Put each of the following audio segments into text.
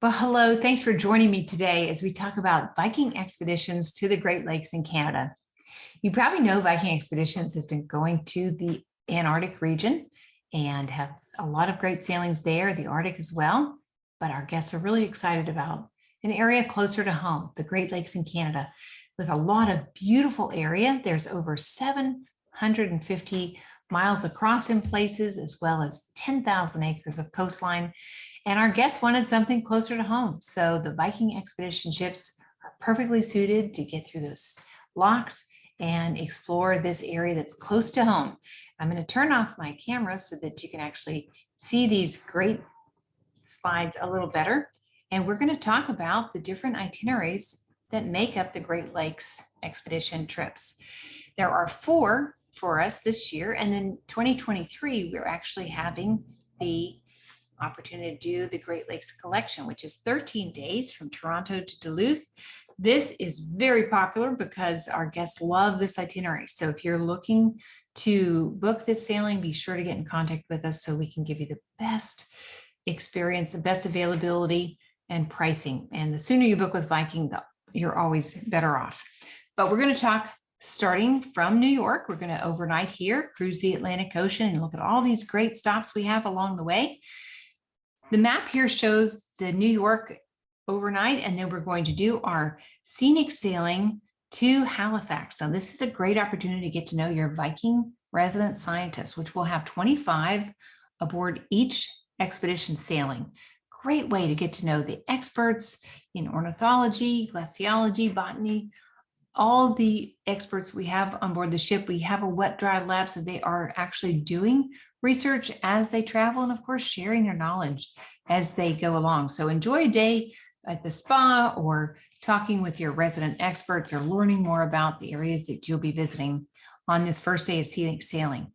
Well, hello. Thanks for joining me today as we talk about Viking expeditions to the Great Lakes in Canada. You probably know Viking Expeditions has been going to the Antarctic region and has a lot of great sailings there, the Arctic as well. But our guests are really excited about an area closer to home, the Great Lakes in Canada, with a lot of beautiful area. There's over 750 miles across in places, as well as 10,000 acres of coastline. And our guests wanted something closer to home. So the Viking expedition ships are perfectly suited to get through those locks and explore this area that's close to home. I'm going to turn off my camera so that you can actually see these great slides a little better. And we're going to talk about the different itineraries that make up the Great Lakes expedition trips. There are 4 for us this year. And then 2023, we're actually having the opportunity to do the Great Lakes Collection, which is 13 days from Toronto to Duluth. This is very popular because our guests love this itinerary. So if you're looking to book this sailing, be sure to get in contact with us so we can give you the best experience, the best availability and pricing. And the sooner you book with Viking, you're always better off. But we're going to talk starting from New York. We're going to overnight here, cruise the Atlantic Ocean, and look at all these great stops we have along the way. The map here shows the New York overnight, and then we're going to do our scenic sailing to Halifax. So this is a great opportunity to get to know your Viking resident scientists, which will have 25 aboard each expedition sailing. Great way to get to know the experts in ornithology, glaciology, botany, all the experts we have on board the ship. We have a wet dry lab, so they are actually doing research as they travel and of course sharing their knowledge as they go along. So enjoy a day at the spa or talking with your resident experts or learning more about the areas that you'll be visiting on this first day of scenic sailing.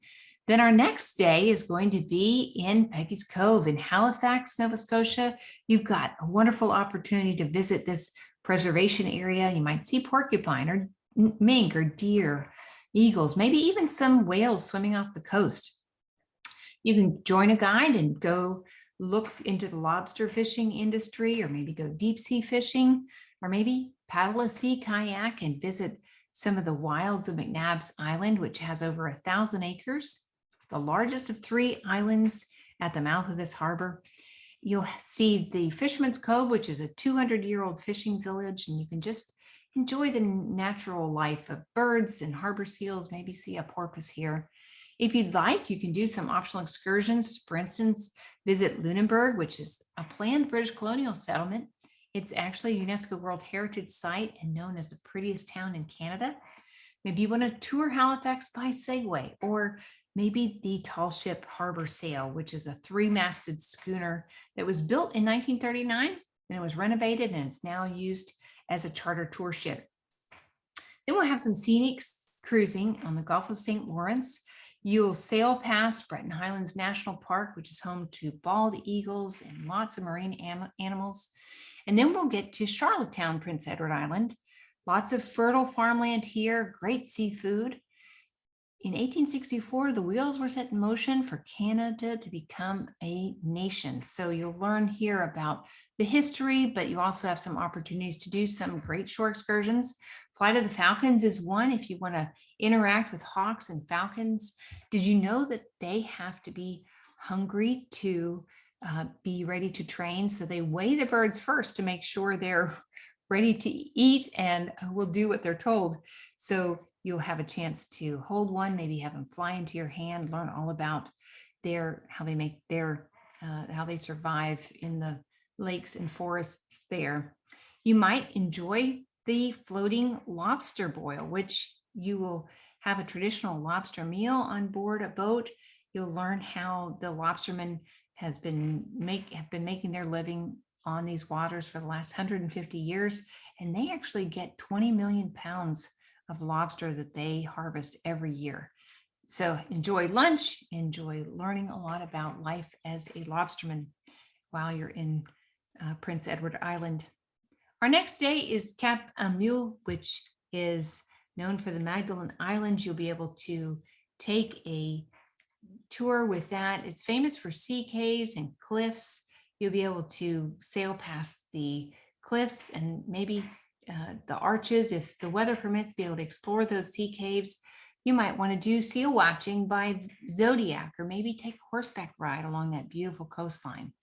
Then our next day is going to be in Peggy's Cove in Halifax, Nova Scotia. You've got a wonderful opportunity to visit this preservation area. You might see porcupine or mink or deer, eagles, maybe even some whales swimming off the coast. You can join a guide and go look into the lobster fishing industry, or maybe go deep sea fishing, or maybe paddle a sea kayak and visit some of the wilds of McNabb's Island, which has over 1,000 acres, the largest of 3 islands at the mouth of this harbor. You'll see the Fisherman's Cove, which is a 200-year-old fishing village, and you can just enjoy the natural life of birds and harbor seals, maybe see a porpoise here. If you'd like, you can do some optional excursions. For instance, visit Lunenburg, which is a planned British colonial settlement. It's actually a UNESCO World Heritage Site and known as the prettiest town in Canada. Maybe you want to tour Halifax by Segway, or maybe the Tall Ship Harbor Sail, which is a 3-masted schooner that was built in 1939, and it was renovated and it's now used as a charter tour ship. Then we'll have some scenic cruising on the Gulf of St. Lawrence. You'll sail past Breton Highlands National Park, which is home to bald eagles and lots of marine animals. And then we'll get to Charlottetown, Prince Edward Island. Lots of fertile farmland here, great seafood. In 1864, the wheels were set in motion for Canada to become a nation. So you'll learn here about the history, but you also have some opportunities to do some great shore excursions. Flight of the Falcons is one if you want to interact with hawks and falcons. Did you know that they have to be hungry to be ready to train? So they weigh the birds first to make sure they're ready to eat and will do what they're told. So you'll have a chance to hold one, maybe have them fly into your hand, learn all about how they survive in the lakes and forests there. You might enjoy the floating lobster boil, which you will have a traditional lobster meal on board a boat. You'll learn how the lobstermen have been making their living on these waters for the last 150 years, and they actually get 20 million pounds of lobster that they harvest every year. So enjoy lunch, enjoy learning a lot about life as a lobsterman while you're in Prince Edward Island. Our next day is Cap Mule, which is known for the Magdalen Islands. You'll be able to take a tour with that. It's famous for sea caves and cliffs You'll be able to sail past the cliffs and maybe the arches, if the weather permits, be able to explore those sea caves. You might want to do seal watching by Zodiac, or maybe take a horseback ride along that beautiful coastline.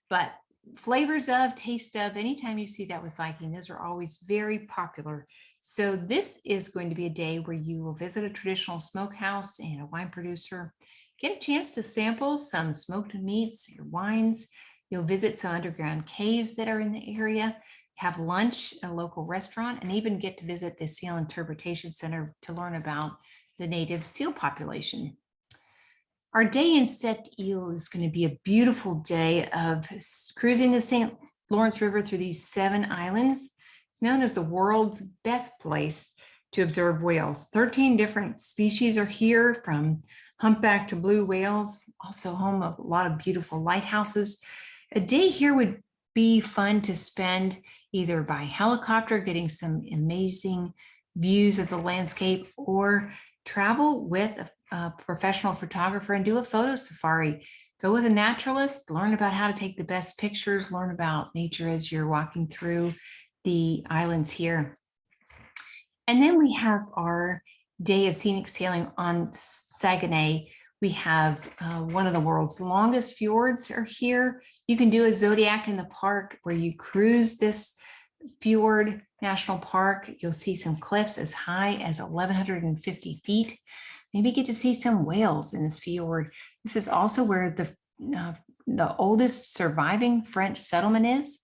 But flavors of, taste of, anytime you see that with Viking, those are always very popular. So this is going to be a day where you will visit a traditional smokehouse and a wine producer, get a chance to sample some smoked meats, your wines. You'll visit some underground caves that are in the area, have lunch at a local restaurant, and even get to visit the Seal Interpretation Center to learn about the native seal population. Our day in Set Eel is going to be a beautiful day of cruising the St. Lawrence River through these 7 islands. It's known as the world's best place to observe whales. 13 different species are here, from humpback to blue whales, also home of a lot of beautiful lighthouses. A day here would be fun to spend either by helicopter, getting some amazing views of the landscape, or travel with a professional photographer and do a photo safari. Go with a naturalist, learn about how to take the best pictures, learn about nature as you're walking through the islands here. And then we have our day of scenic sailing on Saguenay. We have one of the world's longest fjords are here. You can do a Zodiac in the park where you cruise this fjord national park. You'll see some cliffs as high as 1,150 feet. Maybe get to see some whales in this fjord. This is also where the oldest surviving French settlement is.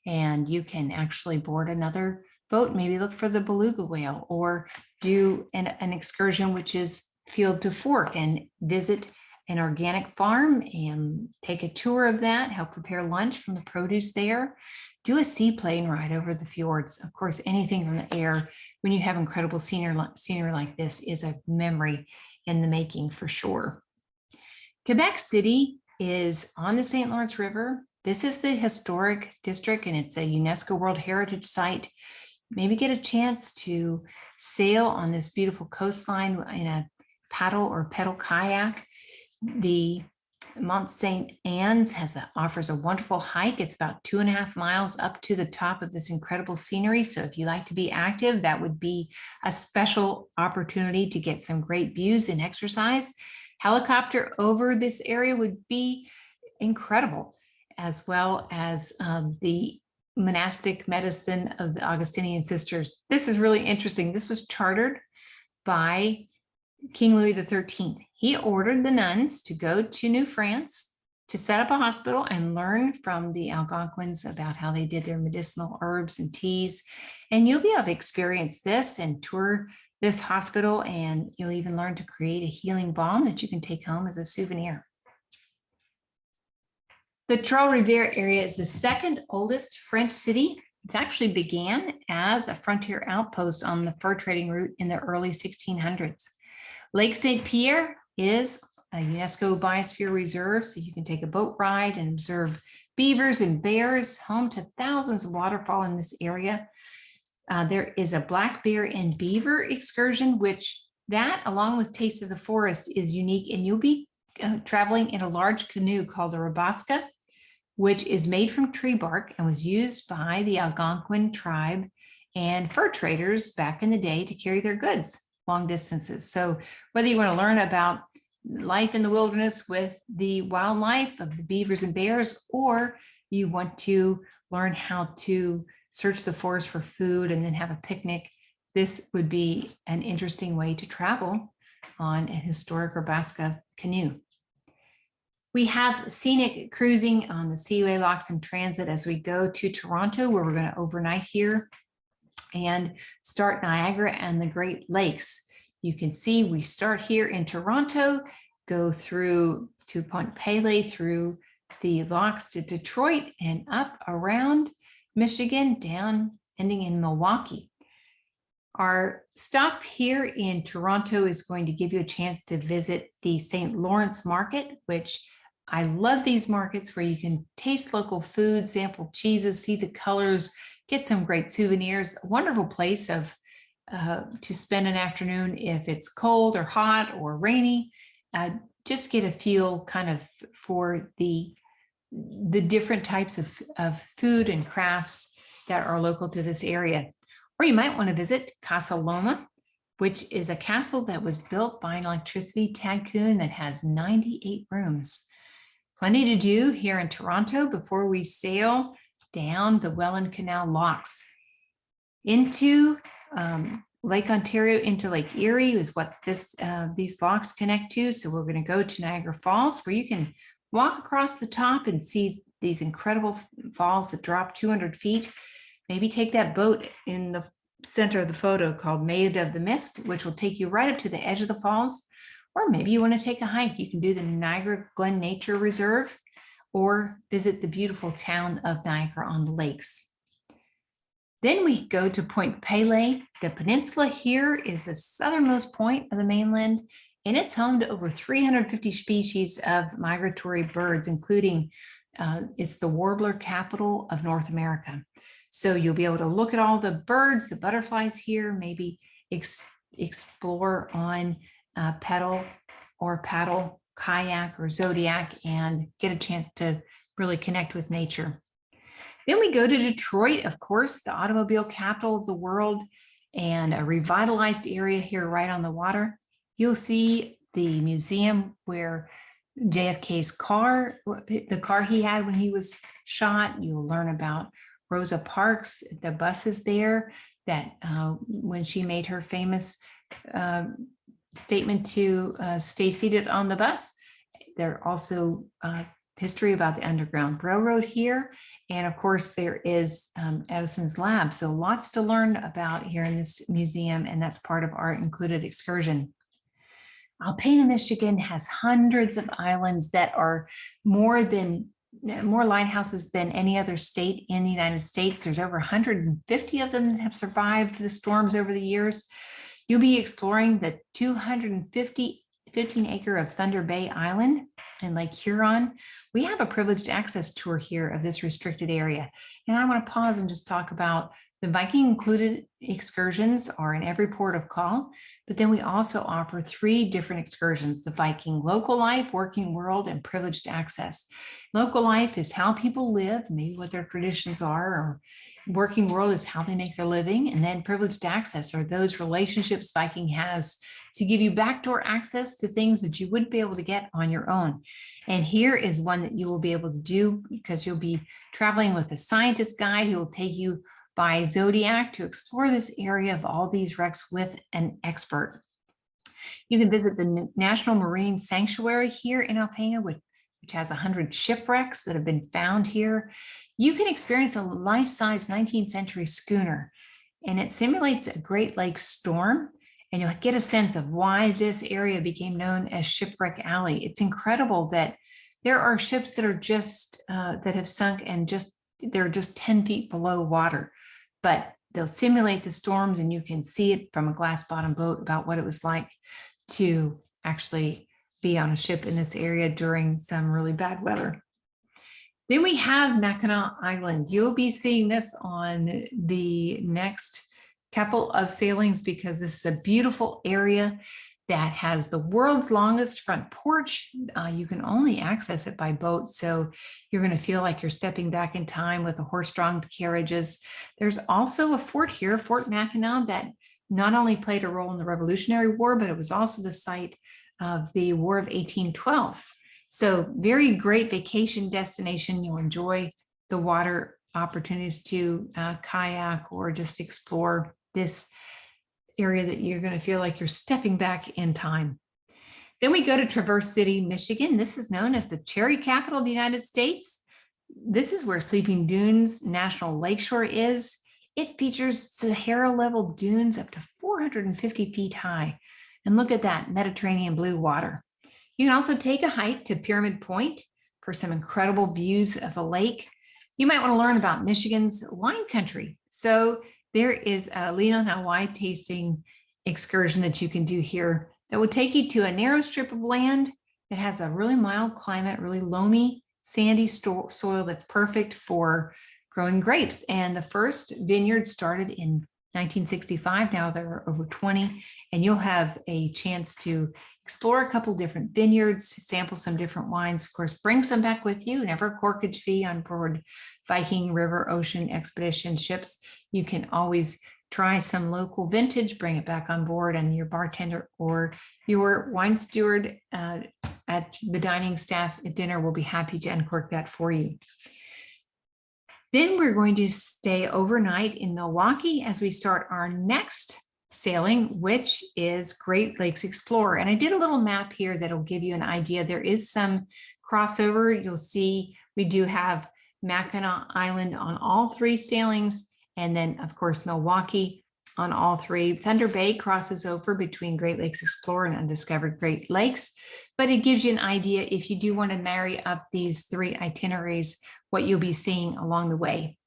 And you can actually board another boat, maybe look for the beluga whale, or do an excursion, which is field to fork, and visit an organic farm and take a tour of that, help prepare lunch from the produce there, do a seaplane ride over the fjords. Of course, anything from the air when you have incredible scenery like this is a memory in the making for sure. Quebec City is on the St. Lawrence River. This is the historic district, and it's a UNESCO World Heritage Site. Maybe get a chance to sail on this beautiful coastline in a paddle or pedal kayak. The Mont St. Anne's offers a wonderful hike. It's about 2.5 miles up to the top of this incredible scenery. So if you like to be active, that would be a special opportunity to get some great views and exercise. Helicopter over this area would be incredible, as well as the monastic medicine of the Augustinian sisters. This is really interesting. This was chartered by King Louis XIII. He ordered the nuns to go to New France to set up a hospital and learn from the Algonquins about how they did their medicinal herbs and teas. And you'll be able to experience this and tour this hospital, and you'll even learn to create a healing balm that you can take home as a souvenir. The Trois-Rivières area is the second oldest French city. It actually began as a frontier outpost on the fur trading route in the early 1600s. Lake St. Pierre is a UNESCO Biosphere Reserve, so you can take a boat ride and observe beavers and bears, home to thousands of waterfowl in this area. There is a black bear and beaver excursion, which that, along with Taste of the Forest, is unique, and you'll be traveling in a large canoe called a rabasca, which is made from tree bark and was used by the Algonquin tribe and fur traders back in the day to carry their goods long distances. So whether you want to learn about life in the wilderness with the wildlife of the beavers and bears, or you want to learn how to search the forest for food and then have a picnic, this would be an interesting way to travel on a historic rabasca canoe. We have scenic cruising on the Seaway Locks in transit as we go to Toronto, where we're going to overnight here and start Niagara and the Great Lakes. You can see we start here in Toronto, go through to Point Pelee, through the locks to Detroit, and up around Michigan, down, ending in Milwaukee. Our stop here in Toronto is going to give you a chance to visit the St. Lawrence Market, which I love these markets where you can taste local food, sample cheeses, see the colors, get some great souvenirs. A wonderful place to spend an afternoon if it's cold or hot or rainy. Just get a feel kind of for the the different types of food and crafts that are local to this area. Or you might want to visit Casa Loma, which is a castle that was built by an electricity tycoon that has 98 rooms. Plenty to do here in Toronto before we sail down the Welland Canal locks into Lake Ontario, into Lake Erie is what these locks connect to. So we're going to go to Niagara Falls, where you can walk across the top and see these incredible falls that drop 200 feet. Maybe take that boat in the center of the photo called Maid of the Mist, which will take you right up to the edge of the falls. Or maybe you want to take a hike. You can do the Niagara Glen Nature Reserve or visit the beautiful town of Niagara on the lakes. Then we go to Point Pelee. The peninsula here is the southernmost point of the mainland, and it's home to over 350 species of migratory birds, including it's the warbler capital of North America. So you'll be able to look at all the birds, the butterflies here, maybe explore on paddle, kayak, or Zodiac, and get a chance to really connect with nature. Then we go to Detroit, of course, the automobile capital of the world, and a revitalized area here right on the water. You'll see the museum where JFK's car, the car he had when he was shot. You'll learn about Rosa Parks, the buses there, that when she made her famous statement to stay seated on the bus. There also history about the Underground Railroad here. And of course, there is Edison's lab. So lots to learn about here in this museum, and that's part of our included excursion. Alpena, Michigan has hundreds of islands that are more lighthouses than any other state in the United States. There's over 150 of them that have survived the storms over the years. You'll be exploring the 15-acre of Thunder Bay Island in Lake Huron. We have a privileged access tour here of this restricted area. And I want to pause and just talk about the Viking included excursions are in every port of call, but then we also offer 3 different excursions: the Viking Local Life, Working World, and Privileged Access. Local life is how people live, maybe what their traditions are, or Working World is how they make their living. And then Privileged Access are those relationships Viking has to give you backdoor access to things that you wouldn't be able to get on your own. And here is one that you will be able to do, because you'll be traveling with a scientist guide who will take you by Zodiac to explore this area of all these wrecks with an expert. You can visit the National Marine Sanctuary here in Alpena, which has 100 shipwrecks that have been found here. You can experience a life-size 19th century schooner, and it simulates a Great Lakes storm, and you'll get a sense of why this area became known as Shipwreck Alley. It's incredible that there are ships that are just that have sunk and they're just 10 feet below water, but they'll simulate the storms, and you can see it from a glass bottom boat about what it was like to actually be on a ship in this area during some really bad weather. Then we have Mackinac Island. You'll be seeing this on the next couple of sailings, because this is a beautiful area that has the world's longest front porch. You can only access it by boat, so you're going to feel like you're stepping back in time with the horse-drawn carriages. There's also a fort here, Fort Mackinac, that not only played a role in the Revolutionary War, but it was also the site of the War of 1812. So very great vacation destination. You'll enjoy the water opportunities to kayak or just explore this area that you're going to feel like you're stepping back in time. Then we go to Traverse City, Michigan. This is known as the cherry capital of the United States. This is where Sleeping Dunes National Lakeshore is. It features Sahara level dunes up to 450 feet high. And look at that Mediterranean blue water. You can also take a hike to Pyramid Point for some incredible views of the lake. You might want to learn about Michigan's wine country. So there is a Leon Hawaii tasting excursion that you can do here that will take you to a narrow strip of land that has a really mild climate, really loamy, sandy soil that's perfect for growing grapes. And the first vineyard started in 1965. Now there are over 20, and you'll have a chance to explore a couple different vineyards, sample some different wines. Of course, bring some back with you. Never a corkage fee on board Viking, river, ocean expedition ships. You can always try some local vintage, bring it back on board, and your bartender or your wine steward at the dining staff at dinner will be happy to uncork that for you. Then we're going to stay overnight in Milwaukee as we start our next sailing, which is Great Lakes Explorer. And I did a little map here that'll give you an idea. There is some crossover. You'll see we do have Mackinac Island on all three sailings, and then of course Milwaukee on all three. Thunder Bay crosses over between Great Lakes Explorer and Undiscovered Great Lakes, but it gives you an idea if you do want to marry up these three itineraries, what you'll be seeing along the way.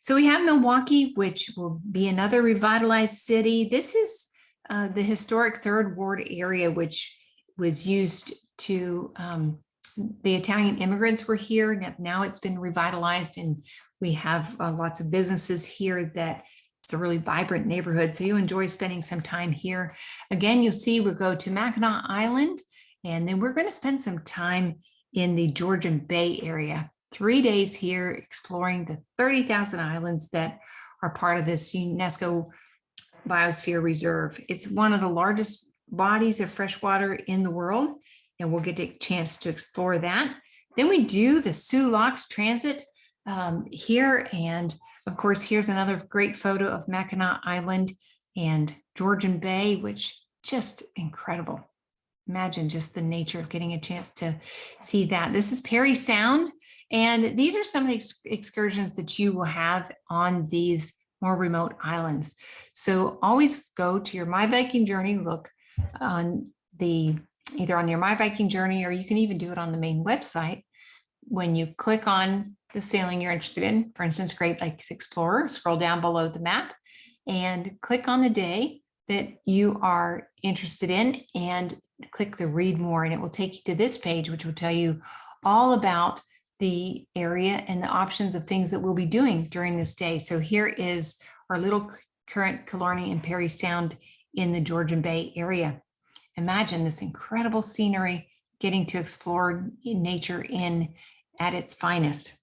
So we have Milwaukee, which will be another revitalized city. This is the historic Third Ward area, which was used to, the Italian immigrants were here. Now it's been revitalized, and we have lots of businesses here. That it's a really vibrant neighborhood. So you enjoy spending some time here. Again, you'll see we'll go to Mackinac Island, and then we're going to spend some time in the Georgian Bay area. 3 days here exploring the 30,000 islands that are part of this UNESCO Biosphere Reserve. It's one of the largest bodies of fresh water in the world, and we'll get a chance to explore that. Then we do the Soo Locks Transit here, and of course, here's another great photo of Mackinac Island and Georgian Bay, which just incredible. Imagine just the nature of getting a chance to see that. This is Perry Sound, and these are some of the excursions that you will have on these more remote islands. So always go to your My Viking Journey, look on either on your My Viking Journey, or you can even do it on the main website. When you click on the sailing you're interested in, for instance, Great Lakes Explorer, scroll down below the map and click on the day that you are interested in and click the read more, and it will take you to this page, which will tell you all about the area and the options of things that we'll be doing during this day. So here is our little current Killarney and Perry Sound in the Georgian Bay area. Imagine this incredible scenery, getting to explore nature at its finest.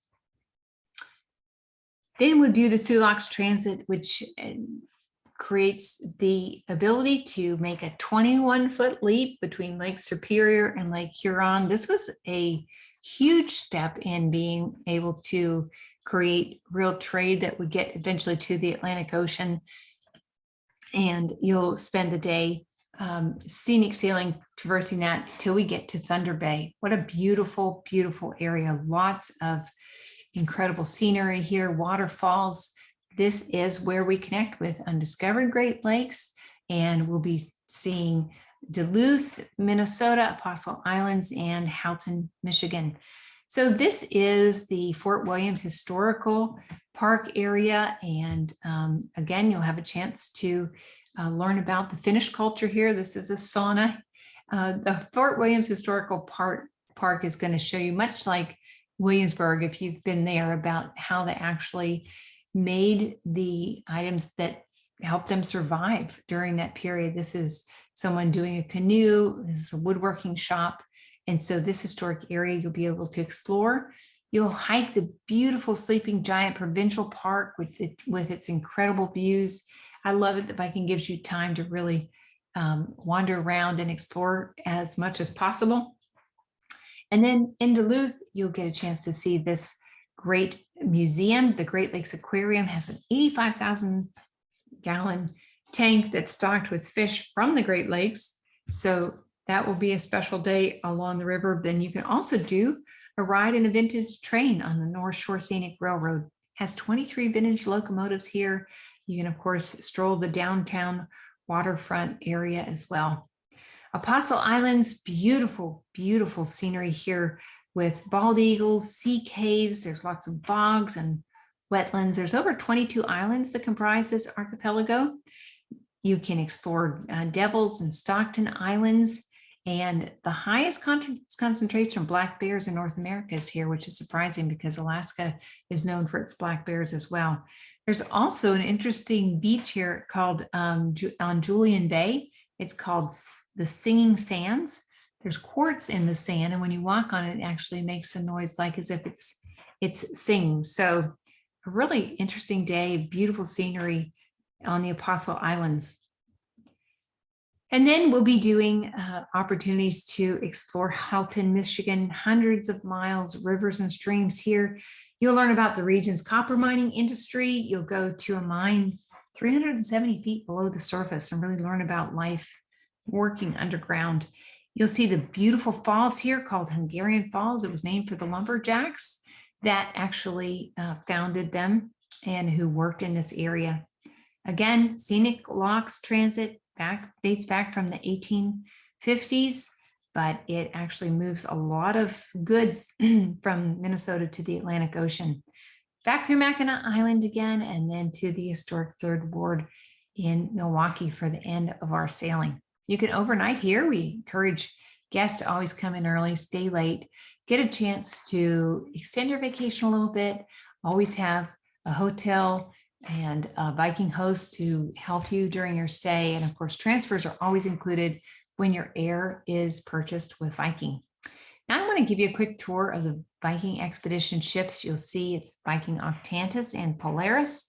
Then we'll do the Soo Locks Transit, which creates the ability to make a 21-foot leap between Lake Superior and Lake Huron. This was a huge step in being able to create real trade that would get eventually to the Atlantic Ocean. And you'll spend the day scenic sailing, traversing that till we get to Thunder Bay. What a beautiful, beautiful area. Lots of incredible scenery here, waterfalls. This is where we connect with Undiscovered Great Lakes, and we'll be seeing Duluth, Minnesota, Apostle Islands, and Houghton, Michigan. So this is the Fort Williams Historical Park area, and again, you'll have a chance to learn about the Finnish culture here. This is a sauna. The Fort Williams Historical Park is going to show you, much like Williamsburg, if you've been there, about how they actually made the items that helped them survive during that period. This is someone doing a canoe. This is a woodworking shop. And so this historic area you'll be able to explore. You'll hike the beautiful Sleeping Giant Provincial Park with its incredible views. I love it that Viking gives you time to really wander around and explore as much as possible. And then in Duluth, you'll get a chance to see this great museum. The Great Lakes Aquarium has an 85,000 gallon tank that's stocked with fish from the Great Lakes. So that will be a special day along the river. Then you can also do a ride in a vintage train on the North Shore Scenic Railroad. It has 23 vintage locomotives here. You can, of course, stroll the downtown waterfront area as well. Apostle Islands, beautiful, beautiful scenery here with bald eagles, sea caves. There's lots of bogs and wetlands. There's over 22 islands that comprise this archipelago. You can explore Devils and Stockton Islands, And the highest concentration of black bears in North America is here, which is surprising because Alaska is known for its black bears as well. There's also an interesting beach here called on Georgian Bay. It's called the Singing Sands. There's quartz in the sand, and when you walk on it, it actually makes a noise like as if it's singing. So a really interesting day, beautiful scenery on the Apostle Islands. And then we'll be doing opportunities to explore Halton, Michigan, hundreds of miles, rivers and streams here. You'll learn about the region's copper mining industry. You'll go to a mine 370 feet below the surface and really learn about life working underground. You'll see the beautiful falls here called Hungarian Falls. It was named for the lumberjacks that actually founded them and who worked in this area. Again, scenic locks transit dates back from the 1850s, but it actually moves a lot of goods from Minnesota to the Atlantic Ocean. Back through Mackinac Island again, and then to the historic Third Ward in Milwaukee for the end of our sailing. You can overnight here. We encourage guests to always come in early, stay late, get a chance to extend your vacation a little bit, always have a hotel and a Viking host to help you during your stay. And of course, transfers are always included when your air is purchased with Viking. Now I want to give you a quick tour of the Viking Expedition ships. You'll see it's Viking Octantis and Polaris.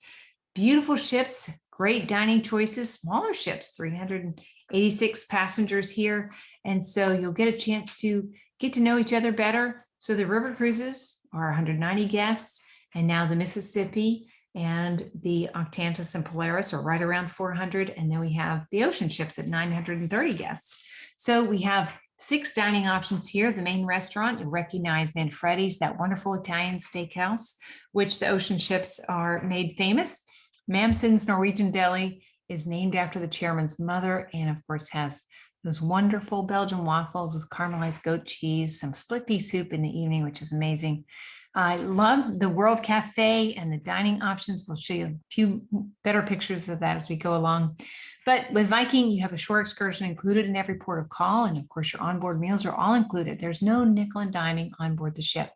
Beautiful ships, great dining choices, smaller ships, 386 passengers here. And so you'll get a chance to get to know each other better. So the river cruises are 190 guests, and now the Mississippi and the Octantis and Polaris are right around 400. And then we have the ocean ships at 930 guests. So we have 6 dining options here. The main restaurant, you'll recognize Manfredi's, that wonderful Italian steakhouse, which the ocean ships are made famous. Mamsen's Norwegian Deli is named after the chairman's mother, and of course has those wonderful Belgian waffles with caramelized goat cheese, some split pea soup in the evening, which is amazing. I love the World Cafe and the dining options. We'll show you a few better pictures of that as we go along. But with Viking, you have a shore excursion included in every port of call. And of course, your onboard meals are all included. There's no nickel and diming on board the ship.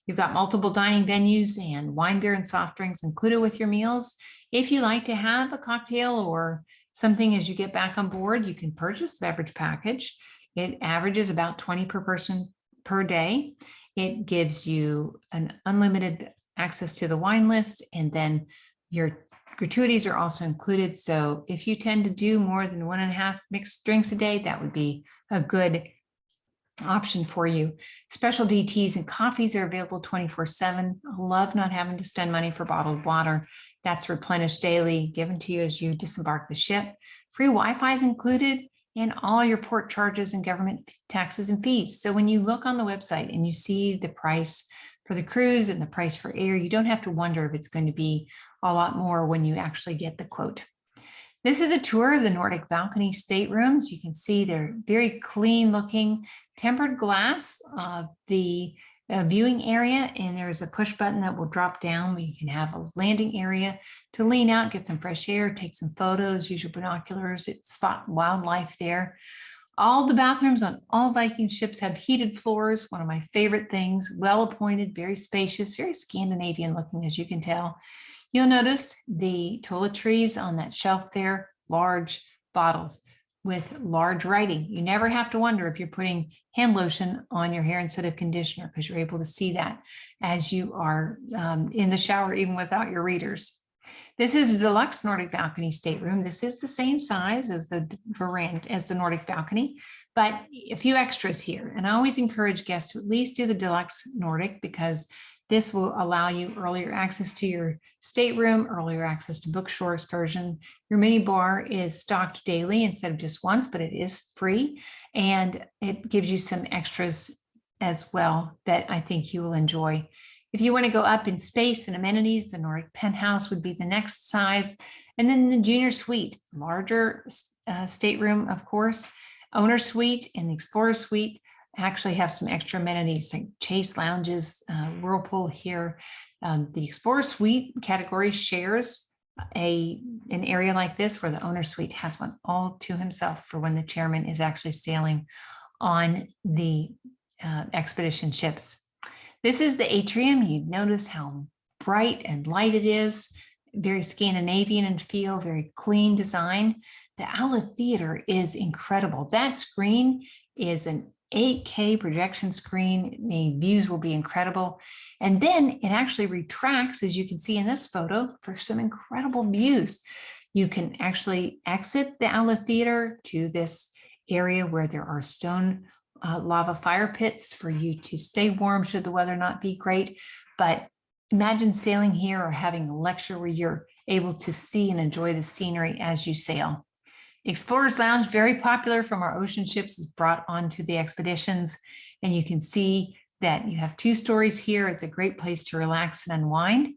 You've got multiple dining venues and wine, beer, and soft drinks included with your meals. If you like to have a cocktail or something as you get back on board, you can purchase the beverage package. It averages about 20 per person per day. It gives you an unlimited access to the wine list, and then your gratuities are also included. So if you tend to do more than 1.5 mixed drinks a day, that would be a good option for you. Specialty teas and coffees are available 24/7. I love not having to spend money for bottled water. That's replenished daily, given to you as you disembark the ship. Free Wi-Fi is included, and all your port charges and government taxes and fees. So when you look on the website and you see the price for the cruise and the price for air, you don't have to wonder if it's going to be a lot more when you actually get the quote. This is a tour of the Nordic balcony staterooms. You can see they're very clean looking, tempered glass of the viewing area, and there's a push button that will drop down where you can have a landing area to lean out, get some fresh air, take some photos, use your binoculars, spot wildlife there. All the bathrooms on all Viking ships have heated floors, one of my favorite things, well appointed, very spacious, very Scandinavian looking, as you can tell. You'll notice the toiletries on that shelf there, large bottles with large writing. You never have to wonder if you're putting hand lotion on your hair instead of conditioner, because you're able to see that as you are in the shower, even without your readers. This is a deluxe Nordic balcony stateroom. This is the same size as the veranda, as the Nordic balcony, but a few extras here. And I always encourage guests to at least do the deluxe Nordic, because this will allow you earlier access to your stateroom, earlier access to bookshore excursion. Your mini bar is stocked daily instead of just once, but it is free. And it gives you some extras as well that I think you will enjoy. If you want to go up in space and amenities, the Nordic penthouse would be the next size. And then the junior suite, larger stateroom, of course, owner suite and the explorer suite actually have some extra amenities like chase lounges, whirlpool here. The Explorer Suite category shares an area like this, where the owner suite has one all to himself for when the chairman is actually sailing on the expedition ships. This is the atrium. You notice how bright and light it is, very Scandinavian in feel, very clean design. The Aula Theater is incredible. That screen is an 8K projection screen. The views will be incredible. And then it actually retracts, as you can see in this photo, for some incredible views. You can actually exit the Aula Theater to this area where there are stone lava fire pits for you to stay warm should the weather not be great. But imagine sailing here or having a lecture where you're able to see and enjoy the scenery as you sail. Explorer's Lounge, very popular from our ocean ships, is brought onto the expeditions. And you can see that you have 2 stories here. It's a great place to relax and unwind.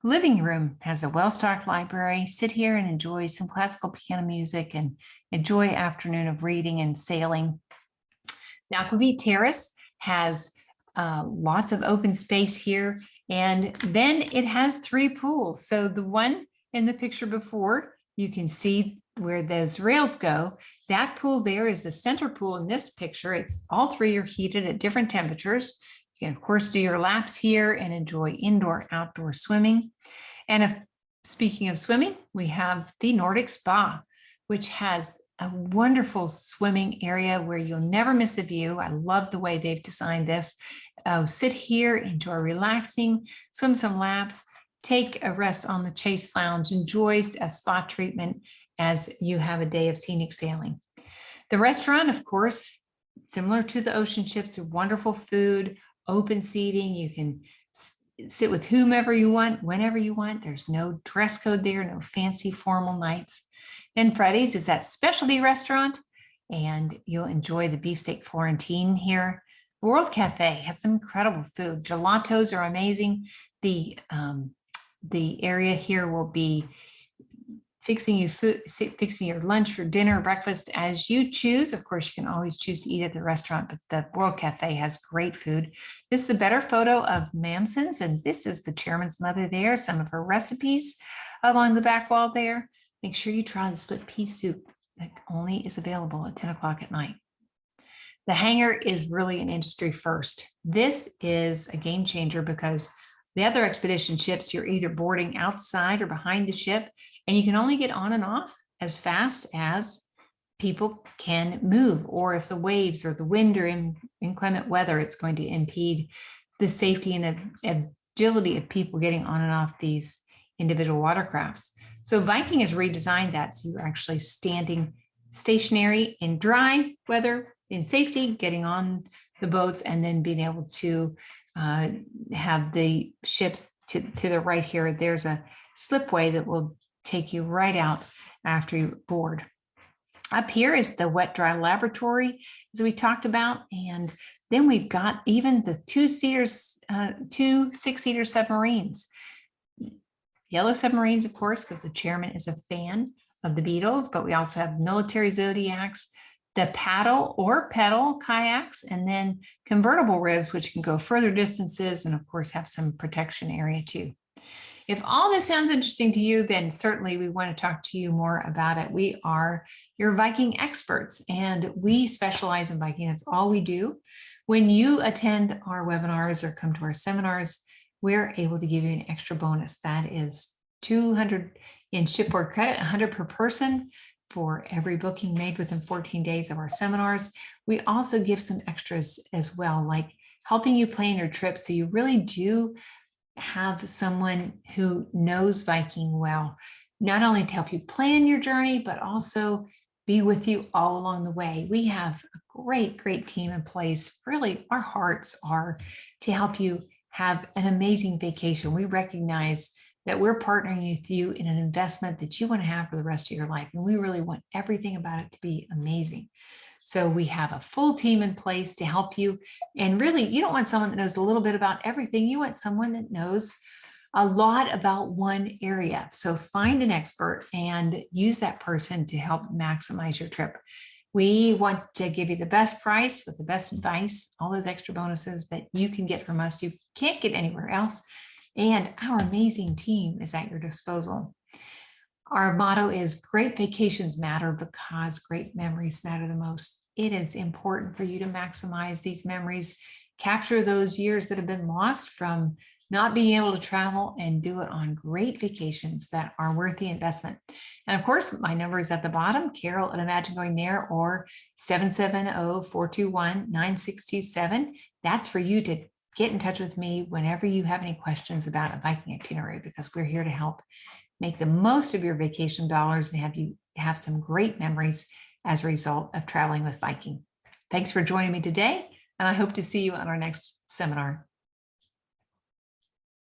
Living room has a well-stocked library. Sit here and enjoy some classical piano music and enjoy an afternoon of reading and sailing. The Aquavit Terrace has lots of open space here. And then it has 3 pools. So the one in the picture before, you can see where those rails go. That pool there is the center pool in this picture. It's all 3 are heated at different temperatures. You can, of course, do your laps here and enjoy indoor, outdoor swimming. And speaking of swimming, we have the Nordic Spa, which has a wonderful swimming area where you'll never miss a view. I love the way they've designed this. Sit here, enjoy relaxing, swim some laps, take a rest on the Chase Lounge, enjoy a spa treatment as you have a day of scenic sailing. The restaurant, of course, similar to the ocean ships, are wonderful food, open seating. You can sit with whomever you want, whenever you want. There's no dress code there, no fancy formal nights. And Freddy's is that specialty restaurant, and you'll enjoy the beefsteak Florentine here. World Cafe has some incredible food. Gelatos are amazing. The area here will be fixing your lunch or dinner, breakfast as you choose. Of course, you can always choose to eat at the restaurant, but the World Cafe has great food. This is a better photo of Mamson's, and this is the chairman's mother there. Some of her recipes along the back wall there. Make sure you try the split pea soup that only is available at 10 o'clock at night. The hangar is really an industry first. This is a game changer because the other expedition ships, you're either boarding outside or behind the ship, and you can only get on and off as fast as people can move, or if the waves or the wind or inclement weather, it's going to impede the safety and agility of people getting on and off these individual watercrafts. So Viking has redesigned that, so you're actually standing stationary in dry weather, in safety, getting on the boats, and then being able to have the ships to the right here. There's a slipway that will take you right out after you board. Up here is the wet dry laboratory, as we talked about, and then we've got even the 2 6-seater submarines. Yellow submarines, of course, because the chairman is a fan of the Beatles, but we also have military Zodiacs, the paddle or pedal kayaks, and then convertible ribs, which can go further distances and, of course, have some protection area too. If all this sounds interesting to you, then certainly we want to talk to you more about it. We are your Viking experts, and we specialize in Viking. That's all we do. When you attend our webinars or come to our seminars, we're able to give you an extra bonus. That is 200 in shipboard credit, 100 per person for every booking made within 14 days of our seminars. We also give some extras as well, like helping you plan your trip, so you really do have someone who knows Viking well, not only to help you plan your journey, but also be with you all along the way. We have a great team in place. Really, our hearts are to help you have an amazing vacation. We recognize that we're partnering with you in an investment that you want to have for the rest of your life. And we really want everything about it to be amazing. So we have a full team in place to help you. And really, you don't want someone that knows a little bit about everything. You want someone that knows a lot about one area. So find an expert and use that person to help maximize your trip. We want to give you the best price with the best advice, all those extra bonuses that you can get from us. You can't get anywhere else. And our amazing team is at your disposal. Our motto is great vacations matter because great memories matter the most. it is important for you to maximize these memories, capture those years that have been lost from not being able to travel, and do it on great vacations that are worth the investment. And of course, my number is at the bottom, Carol at Imagine Going There, or 770-421-9627. That's for you to get in touch with me whenever you have any questions about a Viking itinerary, because we're here to help make the most of your vacation dollars and have you have some great memories as a result of traveling with Viking. Thanks for joining me today, and I hope to see you on our next seminar.